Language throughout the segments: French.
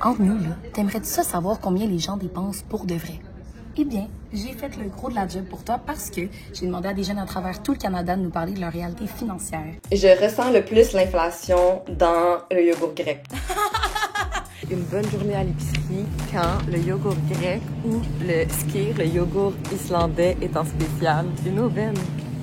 entre nous, là, t'aimerais-tu ça savoir combien les gens dépensent pour de vrai? Eh bien, j'ai fait le gros de la job pour toi parce que j'ai demandé à des jeunes à travers tout le Canada de nous parler de leur réalité financière. Je ressens le plus l'inflation dans le yogourt grec. Une bonne journée à l'épicerie quand le yogourt grec ou le skyr, le yogourt islandais, est en spécial. Une aubaine.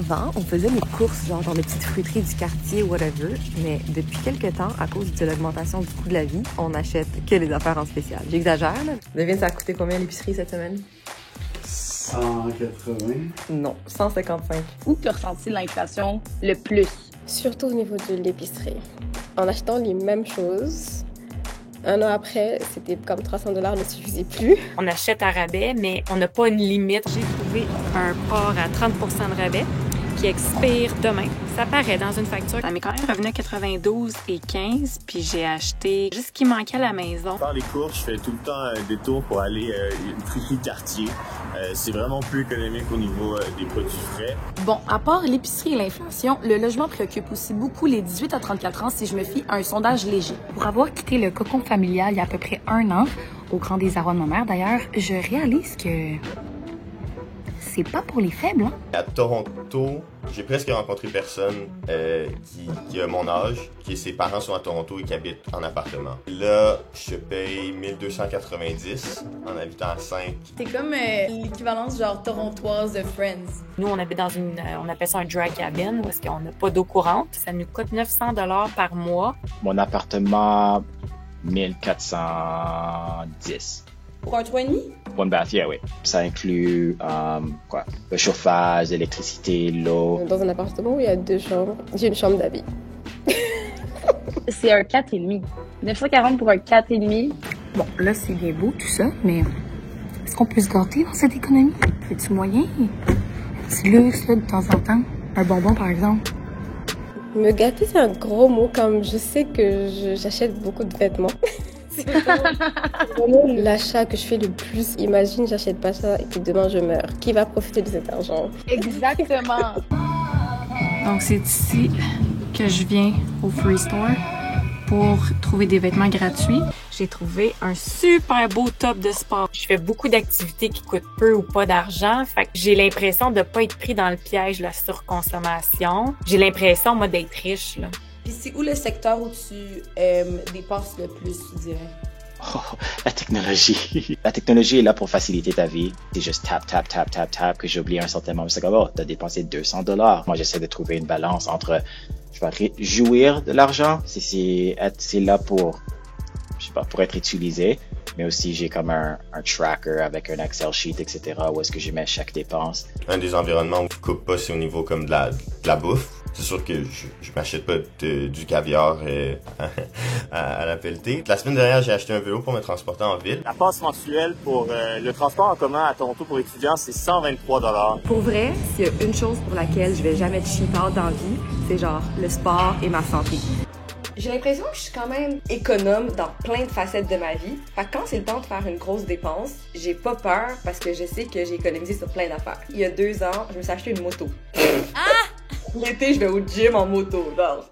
Avant, on faisait nos courses genre dans les petites fruiteries du quartier, whatever, mais depuis quelques temps, à cause de l'augmentation du coût de la vie, on achète que les affaires en spécial. J'exagère, là. Devine, ça a coûté combien à l'épicerie cette semaine? 180? Non, 155. Où tu as ressenti l'inflation le plus? Surtout au niveau de l'épicerie. En achetant les mêmes choses, un an après, c'était comme 300 $ ne suffisait plus. On achète à rabais, mais on n'a pas une limite. J'ai trouvé un port à 30 % de rabais qui expire demain. Ça paraît dans une facture. Ça m'est quand même revenu à 92,15 puis j'ai acheté juste ce qui manquait à la maison. Dans les courses, je fais tout le temps un détour pour aller une friperie quartier. C'est vraiment plus économique au niveau des produits frais. Bon, à part l'épicerie et l'inflation, le logement préoccupe aussi beaucoup les 18 à 34 ans si je me fie à un sondage léger. Pour avoir quitté le cocon familial il y a à peu près 1 an, au grand désarroi de ma mère d'ailleurs, je réalise que c'est pas pour les faibles, hein? À Toronto, j'ai presque rencontré personne qui a mon âge, qui ses parents sont à Toronto et qui habitent en appartement. Là, je paye 1290 en habitant à 5. C'est comme l'équivalence genre torontoise de Friends. Nous, on habite dans on appelle ça un dry cabin parce qu'on n'a pas d'eau courante. Ça nous coûte 900 $ par mois. Mon appartement, 1410. Pour un 3,5? One bath, yeah, oui. Ça inclut le chauffage, l'électricité, l'eau. Dans un appartement où il y a 2 chambres, j'ai une chambre d'avis. C'est un 4,5. 940 pour un 4,5. Bon, là, c'est bien beau tout ça, mais est-ce qu'on peut se gâter dans cette économie? Petit moyen? Un petit luxe, là, de temps en temps? Un bonbon, par exemple? Me gâter, c'est un gros mot, comme je sais que j'achète beaucoup de vêtements. C'est vraiment l'achat que je fais le plus. Imagine, j'achète pas ça et puis demain je meurs. Qui va profiter de cet argent? Exactement. Donc, c'est ici que je viens au Free Store pour trouver des vêtements gratuits. J'ai trouvé un super beau top de sport. Je fais beaucoup d'activités qui coûtent peu ou pas d'argent. Fait que j'ai l'impression de pas être pris dans le piège de la surconsommation. J'ai l'impression, moi, d'être riche, là. Puis c'est où le secteur où tu dépenses le plus, tu dirais? Oh, la technologie. La technologie est là pour faciliter ta vie. C'est juste tap que j'ai oublié un certain moment. C'est comme, oh, t'as dépensé 200 $. Moi, j'essaie de trouver une balance entre, je vais jouir de l'argent. C'est là pour, je sais pas, pour être utilisé. Mais aussi, j'ai comme un tracker avec un Excel sheet, etc., où est-ce que je mets chaque dépense. Un des environnements où je coupe pas, c'est au niveau comme de la bouffe. C'est sûr que je m'achète pas du caviar à la pelletée. La semaine dernière, j'ai acheté un vélo pour me transporter en ville. La passe mensuelle pour le transport en commun à Toronto pour étudiants, c'est 123 $. Pour vrai, s'il y a une chose pour laquelle je vais jamais être cheap out dans la vie, c'est genre le sport et ma santé. J'ai l'impression que je suis quand même économe dans plein de facettes de ma vie. Fait que quand c'est le temps de faire une grosse dépense, j'ai pas peur parce que je sais que j'ai économisé sur plein d'affaires. Il y a 2 ans, je me suis acheté une moto. L'été, je vais au gym en moto, genre.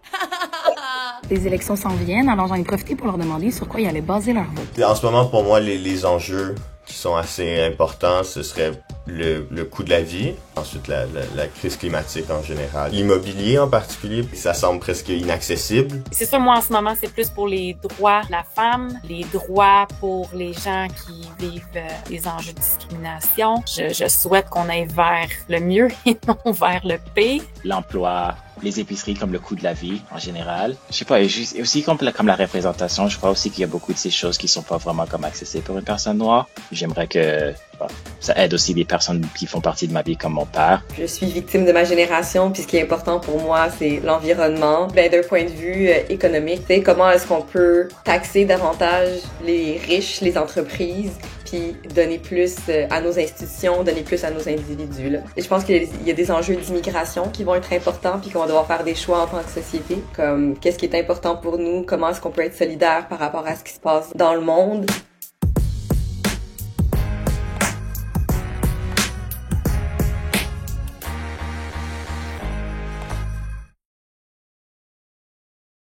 Les élections s'en viennent, alors j'en ai profité pour leur demander sur quoi ils allaient baser leur vote. En ce moment, pour moi, les enjeux qui sont assez importants, ce serait le coût de la vie, ensuite la crise climatique en général, l'immobilier en particulier, ça semble presque inaccessible. C'est sûr, moi, en ce moment, c'est plus pour les droits de la femme, les droits pour les gens qui vivent des enjeux de discrimination. Je souhaite qu'on aille vers le mieux et non vers le pire. L'emploi, les épiceries comme le coût de la vie en général. Je sais pas, et aussi comme la représentation, je crois aussi qu'il y a beaucoup de ces choses qui sont pas vraiment comme accessibles pour une personne noire. J'aimerais que ça aide aussi des personnes qui font partie de ma vie comme mon père. Je suis victime de ma génération, puis ce qui est important pour moi, c'est l'environnement. Ben, d'un point de vue économique, tu sais, comment est-ce qu'on peut taxer davantage les riches, les entreprises, puis donner plus à nos institutions, donner plus à nos individus, là. Et je pense qu'il y a des enjeux d'immigration qui vont être importants, puis qu'on va devoir faire des choix en tant que société, comme qu'est-ce qui est important pour nous, comment est-ce qu'on peut être solidaire par rapport à ce qui se passe dans le monde.